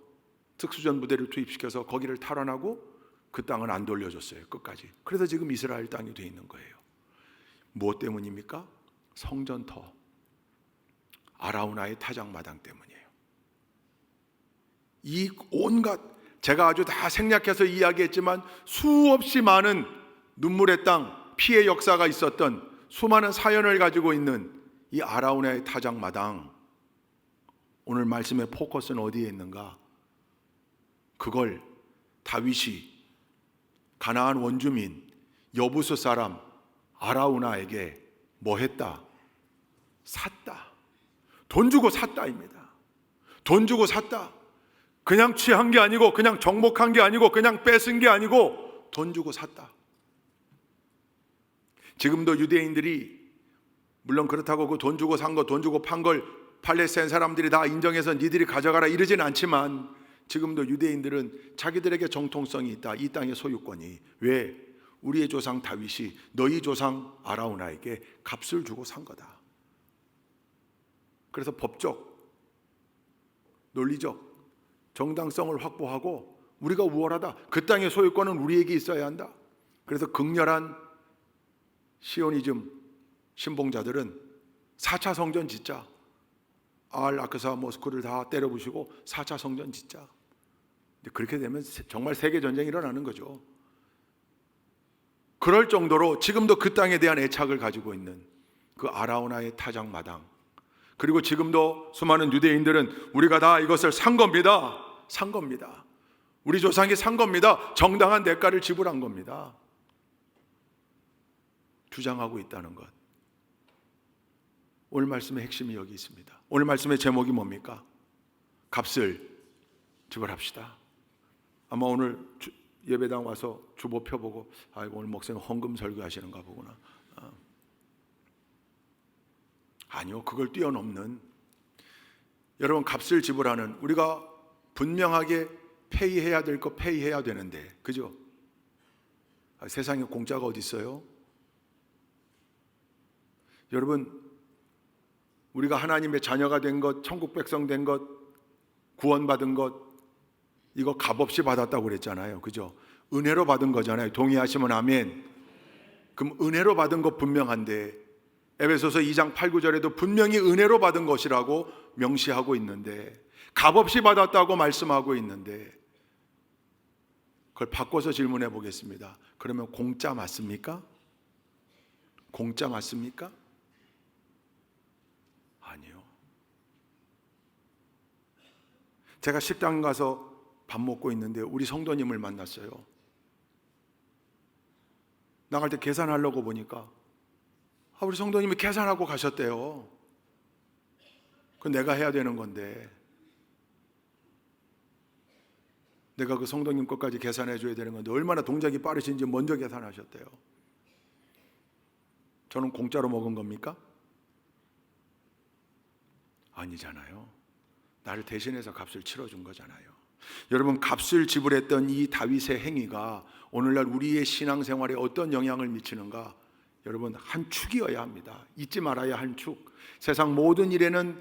특수전 부대를 투입시켜서 거기를 탈환하고 그 땅은 안 돌려줬어요. 끝까지. 그래서 지금 이스라엘 땅이 돼 있는 거예요. 무엇 때문입니까? 성전터 아라우나의 타작마당 때문이에요. 이 온갖 제가 아주 다 생략해서 이야기했지만 수없이 많은 눈물의 땅, 피해 역사가 있었던 수많은 사연을 가지고 있는 이 아라우나의 타작마당, 오늘 말씀의 포커스는 어디에 있는가? 그걸 다윗이 가나안 원주민 여부스 사람 아라우나에게 뭐 했다? 샀다. 돈 주고 샀다입니다. 돈 주고 샀다. 그냥 취한 게 아니고 그냥 정복한 게 아니고 그냥 뺏은 게 아니고 돈 주고 샀다. 지금도 유대인들이 물론 그렇다고 그 돈 주고 산 거, 돈 주고 판 걸 팔레스타인 사람들이 다 인정해서 니들이 가져가라 이러진 않지만 지금도 유대인들은 자기들에게 정통성이 있다. 이 땅의 소유권이. 왜? 우리의 조상 다윗이 너희 조상 아라우나에게 값을 주고 산 거다. 그래서 법적, 논리적 정당성을 확보하고 우리가 우월하다. 그 땅의 소유권은 우리에게 있어야 한다. 그래서 극렬한 시오니즘 신봉자들은 4차 성전 짓자. 알아크사 모스크를 다 때려부시고 4차 성전 짓자. 그렇게 되면 정말 세계 전쟁이 일어나는 거죠. 그럴 정도로 지금도 그 땅에 대한 애착을 가지고 있는 그 아라우나의 타작마당, 그리고 지금도 수많은 유대인들은 우리가 다 이것을 산 겁니다. 산 겁니다. 우리 조상이 산 겁니다. 정당한 대가를 지불한 겁니다. 주장하고 있다는 것. 오늘 말씀의 핵심이 여기 있습니다. 오늘 말씀의 제목이 뭡니까? 값을 지불합시다. 아마 오늘 예배당 와서 주보 펴보고 아이고 오늘 목사님 헌금 설교하시는가 보구나. 아니요, 그걸 뛰어넘는, 여러분 값을 지불하는, 우리가 분명하게 페이해야 될 거 페이해야 되는데, 그죠? 세상에 공짜가 어디 있어요? 여러분 우리가 하나님의 자녀가 된 것, 천국 백성 된 것, 구원받은 것, 이거 값없이 받았다고 그랬잖아요. 그죠? 은혜로 받은 거잖아요. 동의하시면 아멘. 그럼 은혜로 받은 것 분명한데 에베소서 2장 8, 9절에도 분명히 은혜로 받은 것이라고 명시하고 있는데, 값없이 받았다고 말씀하고 있는데, 그걸 바꿔서 질문해 보겠습니다. 그러면 공짜 맞습니까? 공짜 맞습니까? 아니요. 제가 식당 가서 밥 먹고 있는데 우리 성도님을 만났어요. 나갈 때 계산하려고 보니까 우리 성도님이 계산하고 가셨대요. 그건 내가 해야 되는 건데 내가 그 성도님 것까지 계산해 줘야 되는 건데 얼마나 동작이 빠르신지 먼저 계산하셨대요. 저는 공짜로 먹은 겁니까? 아니잖아요. 나를 대신해서 값을 치러준 거잖아요. 여러분 값을 지불했던 이 다윗의 행위가 오늘날 우리의 신앙생활에 어떤 영향을 미치는가? 여러분 한 축이어야 합니다. 잊지 말아야 할 축. 세상 모든 일에는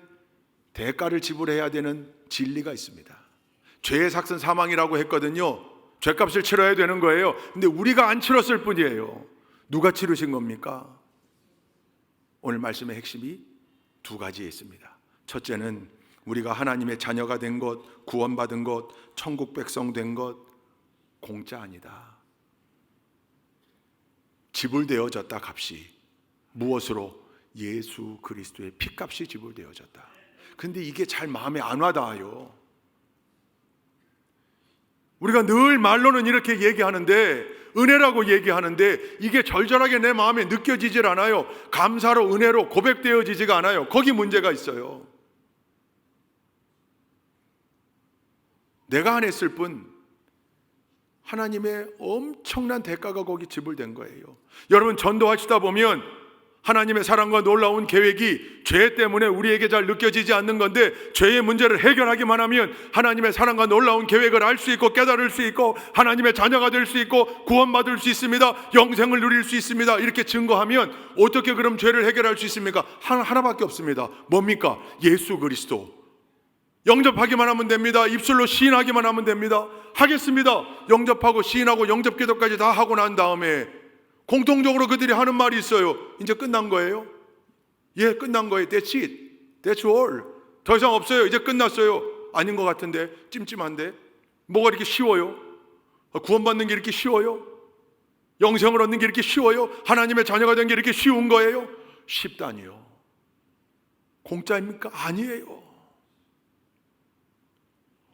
대가를 지불해야 되는 진리가 있습니다. 죄의 삭은 사망이라고 했거든요. 죄값을 치러야 되는 거예요. 근데 우리가 안 치렀을 뿐이에요. 누가 치르신 겁니까? 오늘 말씀의 핵심이 두 가지에 있습니다. 첫째는 우리가 하나님의 자녀가 된 것, 구원받은 것, 천국 백성 된 것 공짜 아니다. 지불되어졌다. 값이 무엇으로? 예수 그리스도의 피값이 지불되어졌다. 근데 이게 잘 마음에 안 와닿아요. 우리가 늘 말로는 이렇게 얘기하는데, 은혜라고 얘기하는데 이게 절절하게 내 마음에 느껴지질 않아요. 감사로, 은혜로 고백되어지지가 않아요. 거기 문제가 있어요. 내가 안 했을 뿐 하나님의 엄청난 대가가 거기 지불된 거예요. 여러분, 전도하시다 보면 하나님의 사랑과 놀라운 계획이 죄 때문에 우리에게 잘 느껴지지 않는 건데, 죄의 문제를 해결하기만 하면 하나님의 사랑과 놀라운 계획을 알 수 있고 깨달을 수 있고 하나님의 자녀가 될 수 있고 구원받을 수 있습니다. 영생을 누릴 수 있습니다. 이렇게 증거하면 어떻게 그럼 죄를 해결할 수 있습니까? 하나밖에 없습니다. 뭡니까? 예수 그리스도. 영접하기만 하면 됩니다. 입술로 시인하기만 하면 됩니다. 하겠습니다. 영접하고 시인하고 영접 기도까지 다 하고 난 다음에 공통적으로 그들이 하는 말이 있어요. 이제 끝난 거예요? 예, 끝난 거예요. That's it. That's all. 더 이상 없어요. 이제 끝났어요. 아닌 것 같은데, 찜찜한데. 뭐가 이렇게 쉬워요? 구원받는 게 이렇게 쉬워요? 영생을 얻는 게 이렇게 쉬워요? 하나님의 자녀가 된 게 이렇게 쉬운 거예요? 쉽다니요. 공짜입니까? 아니에요.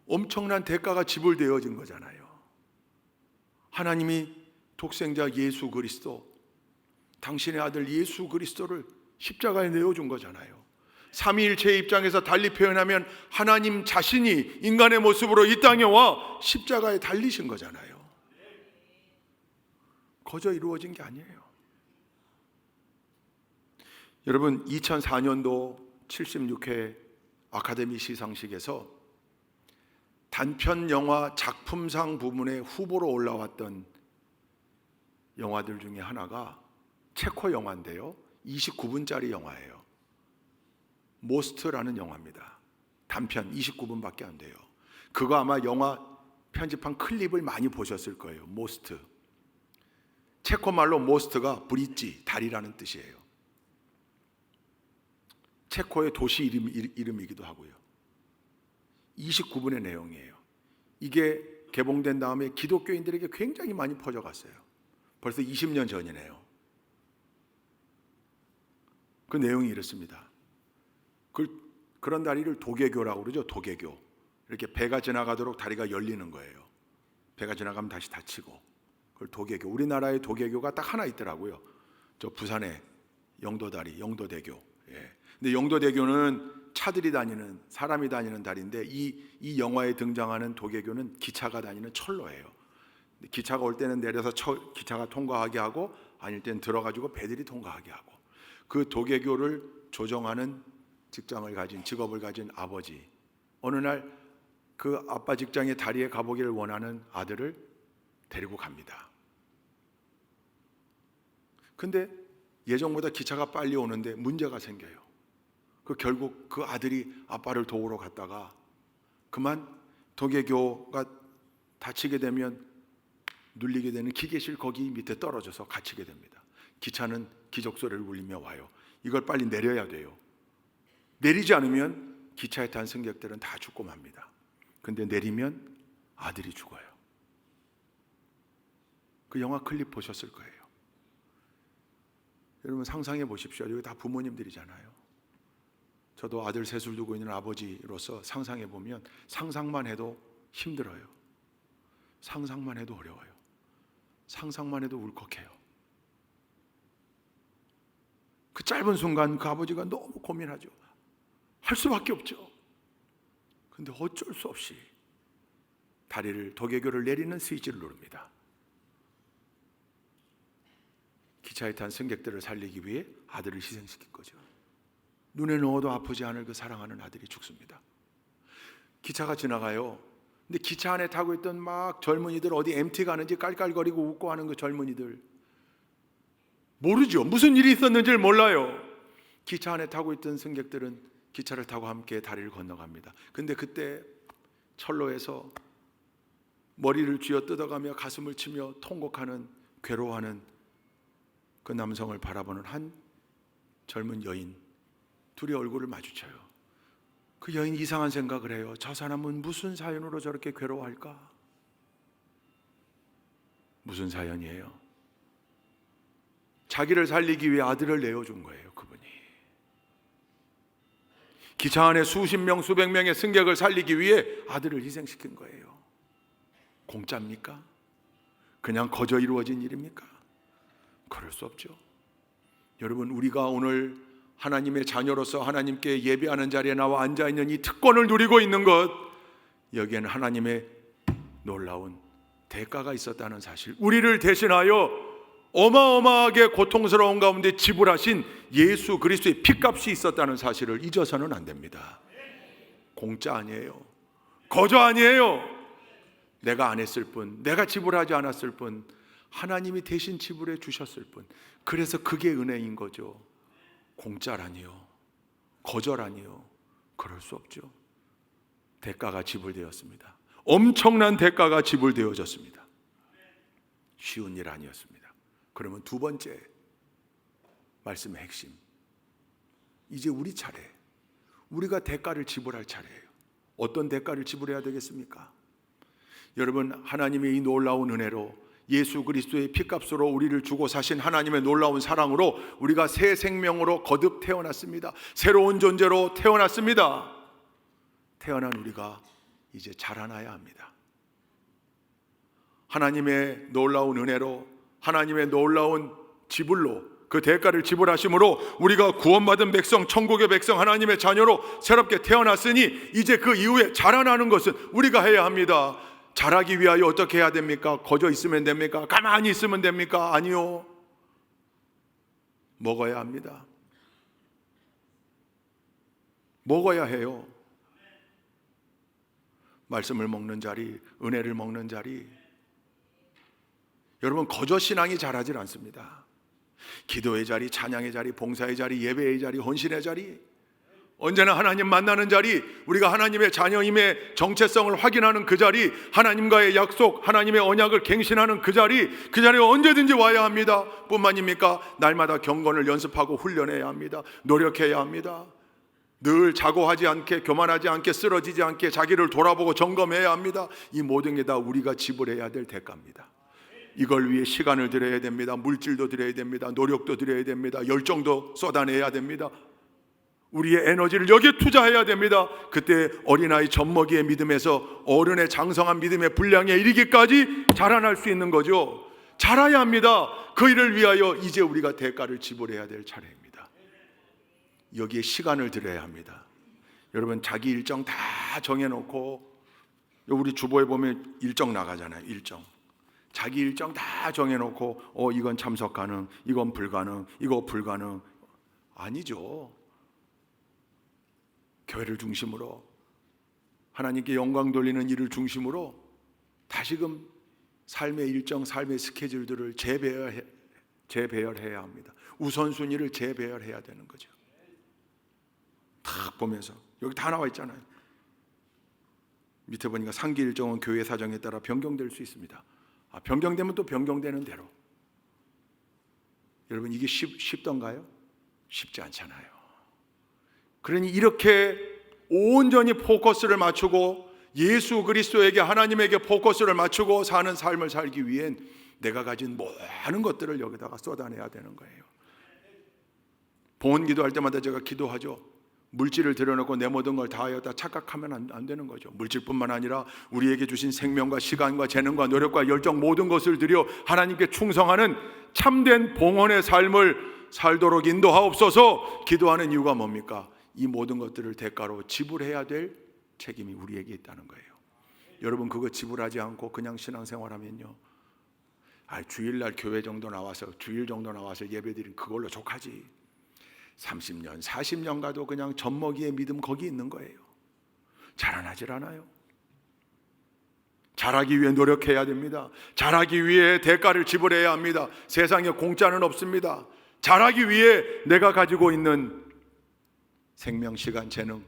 엄청난 대가가 지불되어진 거잖아요. 하나님이 독생자 예수 그리스도, 당신의 아들 예수 그리스도를 십자가에 내어준 거잖아요. 삼위일체의 입장에서 달리 표현하면 하나님 자신이 인간의 모습으로 이 땅에 와 십자가에 달리신 거잖아요. 거저 이루어진 게 아니에요. 여러분, 2004년도 76회 아카데미 시상식에서 단편 영화 작품상 부문에 후보로 올라왔던 영화들 중에 하나가 체코 영화인데요, 29분짜리 영화예요. 모스트라는 영화입니다. 단편 29분밖에 안 돼요. 그거 아마 영화 편집한 클립을 많이 보셨을 거예요. 모스트. 체코 말로 모스트가 브릿지, 다리라는 뜻이에요. 체코의 도시 이름이기도 하고요. 29분의 내용이에요. 이게 개봉된 다음에 기독교인들에게 굉장히 많이 퍼져갔어요. 벌써 20년 전이네요. 그 내용이 이렇습니다. 그런 다리를 도개교라고 그러죠. 도개교. 이렇게 배가 지나가도록 다리가 열리는 거예요. 배가 지나가면 다시 닫히고. 그걸 도개교. 우리나라의 도개교가 딱 하나 있더라고요. 저 부산에 영도다리, 영도대교. 예. 근데 영도대교는 차들이 다니는, 사람이 다니는 다리인데 이 영화에 등장하는 도개교는 기차가 다니는 철로예요. 기차가 올 때는 내려서 기차가 통과하게 하고, 아닐 때는 들어가지고 배들이 통과하게 하고. 그 도개교를 조정하는 직업을 가진 아버지, 어느 날 그 아빠 직장의 다리에 가보기를 원하는 아들을 데리고 갑니다. 근데 예정보다 기차가 빨리 오는데 문제가 생겨요. 결국 그 아들이 아빠를 도우러 갔다가 그만 도개교가 닫히게 되면 눌리게 되는 기계실 거기 밑에 떨어져서 갇히게 됩니다. 기차는 기적소리를 울리며 와요. 이걸 빨리 내려야 돼요. 내리지 않으면 기차에 탄 승객들은 다 죽고 맙니다. 근데 내리면 아들이 죽어요. 그 영화 클립 보셨을 거예요. 여러분, 상상해 보십시오. 여기 다 부모님들이잖아요. 저도 아들 셋을 두고 있는 아버지로서 상상해 보면 상상만 해도 힘들어요. 상상만 해도 어려워요. 상상만 해도 울컥해요. 그 짧은 순간 그 아버지가 너무 고민하죠. 할 수밖에 없죠. 근데 어쩔 수 없이 도개교를 내리는 스위치를 누릅니다. 기차에 탄 승객들을 살리기 위해 아들을 희생시킨 거죠. 눈에 넣어도 아프지 않을 그 사랑하는 아들이 죽습니다. 기차가 지나가요. 근데 기차 안에 타고 있던 막 젊은이들, 어디 MT 가는지 깔깔거리고 웃고 하는 그 젊은이들, 모르죠. 무슨 일이 있었는지를 몰라요. 기차 안에 타고 있던 승객들은 기차를 타고 함께 다리를 건너갑니다. 근데 그때 철로에서 머리를 쥐어 뜯어가며 가슴을 치며 통곡하는, 괴로워하는 그 남성을 바라보는 한 젊은 여인, 둘이 얼굴을 마주쳐요. 그 여인이 이상한 생각을 해요. 저 사람은 무슨 사연으로 저렇게 괴로워할까? 무슨 사연이에요? 자기를 살리기 위해 아들을 내어준 거예요, 그분이. 기차 안에 수십 명, 수백 명의 승객을 살리기 위해 아들을 희생시킨 거예요. 공짜입니까? 그냥 거저 이루어진 일입니까? 그럴 수 없죠. 여러분, 우리가 오늘 하나님의 자녀로서 하나님께 예배하는 자리에 나와 앉아있는 이 특권을 누리고 있는 것, 여기에는 하나님의 놀라운 대가가 있었다는 사실, 우리를 대신하여 어마어마하게 고통스러운 가운데 지불하신 예수 그리스도의 피값이 있었다는 사실을 잊어서는 안 됩니다. 공짜 아니에요. 거저 아니에요. 내가 안 했을 뿐, 내가 지불하지 않았을 뿐, 하나님이 대신 지불해 주셨을 뿐. 그래서 그게 은혜인 거죠. 공짜라니요, 거절아니요, 그럴 수 없죠. 대가가 지불되었습니다. 엄청난 대가가 지불되어졌습니다. 쉬운 일 아니었습니다. 그러면 두 번째 말씀의 핵심, 이제 우리 차례, 우리가 대가를 지불할 차례예요. 어떤 대가를 지불해야 되겠습니까? 여러분, 하나님의 이 놀라운 은혜로, 예수 그리스도의 피값으로 우리를 주고 사신 하나님의 놀라운 사랑으로 우리가 새 생명으로 거듭 태어났습니다. 새로운 존재로 태어났습니다. 태어난 우리가 이제 자라나야 합니다. 하나님의 놀라운 은혜로, 하나님의 놀라운 지불로, 그 대가를 지불하심으로 우리가 구원받은 백성, 천국의 백성, 하나님의 자녀로 새롭게 태어났으니 이제 그 이후에 자라나는 것은 우리가 해야 합니다. 자라기 위하여 어떻게 해야 됩니까? 거저 있으면 됩니까? 가만히 있으면 됩니까? 아니요. 먹어야 합니다. 먹어야 해요. 말씀을 먹는 자리, 은혜를 먹는 자리. 여러분, 거저 신앙이 자라질 않습니다. 기도의 자리, 찬양의 자리, 봉사의 자리, 예배의 자리, 헌신의 자리, 언제나 하나님 만나는 자리, 우리가 하나님의 자녀임의 정체성을 확인하는 그 자리, 하나님과의 약속, 하나님의 언약을 갱신하는 그 자리에 언제든지 와야 합니다. 뿐만입니까? 날마다 경건을 연습하고 훈련해야 합니다. 노력해야 합니다. 늘 자고하지 않게, 교만하지 않게, 쓰러지지 않게 자기를 돌아보고 점검해야 합니다. 이 모든 게 다 우리가 지불해야 될 대가입니다. 이걸 위해 시간을 들여야 됩니다. 물질도 들여야 됩니다. 노력도 들여야 됩니다. 열정도 쏟아내야 됩니다. 우리의 에너지를 여기에 투자해야 됩니다. 그때 어린아이 젖먹이의 믿음에서 어른의 장성한 믿음의 분량에 이르기까지 자라날 수 있는 거죠. 자라야 합니다. 그 일을 위하여 이제 우리가 대가를 지불해야 될 차례입니다. 여기에 시간을 들여야 합니다. 여러분, 자기 일정 다 정해놓고, 우리 주보에 보면 일정 나가잖아요. 일정, 자기 일정 다 정해놓고 이건 참석 가능, 이건 불가능, 이거 불가능. 아니죠. 교회를 중심으로, 하나님께 영광 돌리는 일을 중심으로 다시금 삶의 일정, 삶의 스케줄들을 재배열해야 합니다. 우선순위를 재배열해야 되는 거죠. 탁 보면서 여기 다 나와 있잖아요. 밑에 보니까 상기 일정은 교회 사정에 따라 변경될 수 있습니다. 변경되면 또 변경되는 대로. 여러분, 이게 쉽던가요? 쉽지 않잖아요. 그러니 이렇게 온전히 포커스를 맞추고 예수 그리스도에게, 하나님에게 포커스를 맞추고 사는 삶을 살기 위hen 내가 가진 많은 것들을 여기다가 쏟아내야 되는 거예요. 봉헌 기도할 때마다 제가 기도하죠. 물질을 들여놓고 내 모든 걸 다하였다 착각하면 안 되는 거죠. 물질뿐만 아니라 우리에게 주신 생명과 시간과 재능과 노력과 열정, 모든 것을 들여 하나님께 충성하는 참된 봉헌의 삶을 살도록 인도하옵소서. 기도하는 이유가 뭡니까? 이 모든 것들을 대가로 지불해야 될 책임이 우리에게 있다는 거예요. 여러분, 그거 지불하지 않고 그냥 신앙생활하면요, 주일날 교회 정도 나와서, 주일 정도 나와서 예배드린 그걸로 족하지. 30년, 40년 가도 그냥 젖먹이의 믿음 거기 있는 거예요. 자라나질 않아요. 자라기 위해 노력해야 됩니다. 자라기 위해 대가를 지불해야 합니다. 세상에 공짜는 없습니다. 자라기 위해 내가 가지고 있는 생명, 시간, 재능,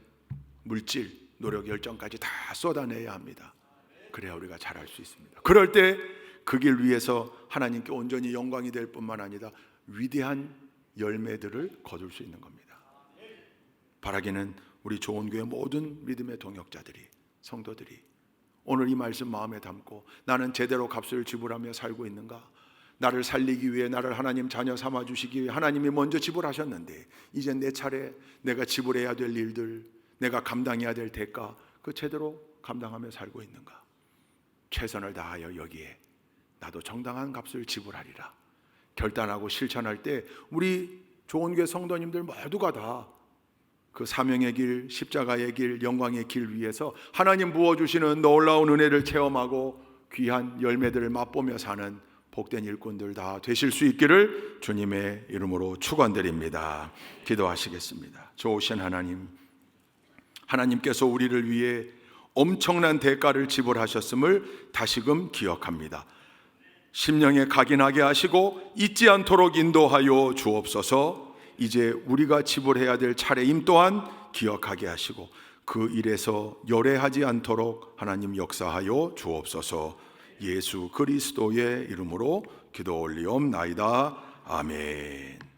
물질, 노력, 열정까지 다 쏟아내야 합니다. 그래야 우리가 잘할 수 있습니다. 그럴 때 그 길 위해서 하나님께 온전히 영광이 될 뿐만 아니라 위대한 열매들을 거둘 수 있는 겁니다. 바라기는 우리 좋은교회 모든 믿음의 동역자들이, 성도들이 오늘 이 말씀 마음에 담고 나는 제대로 값을 지불하며 살고 있는가? 나를 살리기 위해, 나를 하나님 자녀 삼아 주시기 위해 하나님이 먼저 지불하셨는데 이제 내 차례, 내가 지불해야 될 일들, 내가 감당해야 될 대가, 그 제대로 감당하며 살고 있는가? 최선을 다하여 여기에 나도 정당한 값을 지불하리라 결단하고 실천할 때 우리 좋은교회 성도님들 모두가 다 그 사명의 길, 십자가의 길, 영광의 길 위해서 하나님 부어주시는 놀라운 은혜를 체험하고 귀한 열매들을 맛보며 사는 복된 일꾼들 다 되실 수 있기를 주님의 이름으로 축원드립니다. 기도하시겠습니다. 좋으신 하나님, 하나님께서 우리를 위해 엄청난 대가를 지불하셨음을 다시금 기억합니다. 심령에 각인하게 하시고 잊지 않도록 인도하여 주옵소서. 이제 우리가 지불해야 될 차례임 또한 기억하게 하시고 그 일에서 열애하지 않도록 하나님 역사하여 주옵소서. 예수 그리스도의 이름으로 기도 올리옵나이다. 아멘.